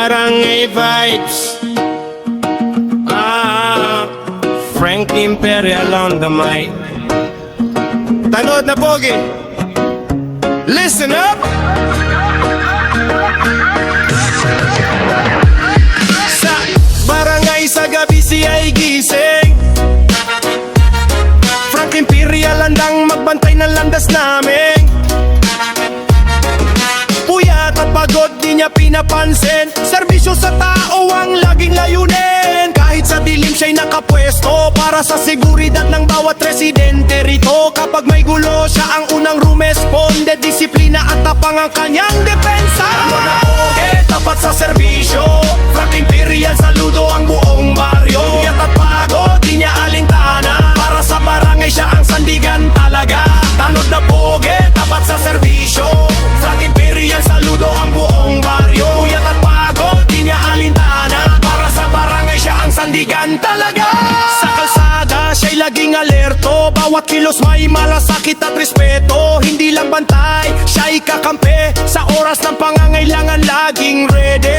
barangay vibes. Frank Imperial on the mic. Tanod na pogi. Listen up. Sa barangay sa gabi siya'y gising. Frank Imperial handang magbantay ng landas namin. Puyat at pagod di niya pinapansin. Serbisyo sa tao ang laging layunin. Kahit sa dilim siya'y nakapwesto para sa seguridad ng bawat residente rito. Kapag may gulo siya ang unang rumesponde. Disiplina at tapang ang kanyang depensa. Ano na tapat sa serbisyo. Frank Imperial saludo ang buong baryo. Puyat at pagod di niya alintana. Para sa barangay siya ang sandigan talaga. Tanod na poge tapat sa serbisyo. Frank Imperial saludo ang buong baryo. Puyat at pagod di niya alintana. Para sa barangay siya ang sandigan talaga. Sa kalsada siya'y laging alerto. Bawat kilos may malasakit at respeto. Hindi lang bantay, siya'y kakampi. Sa oras ng pangangailangan laging ready.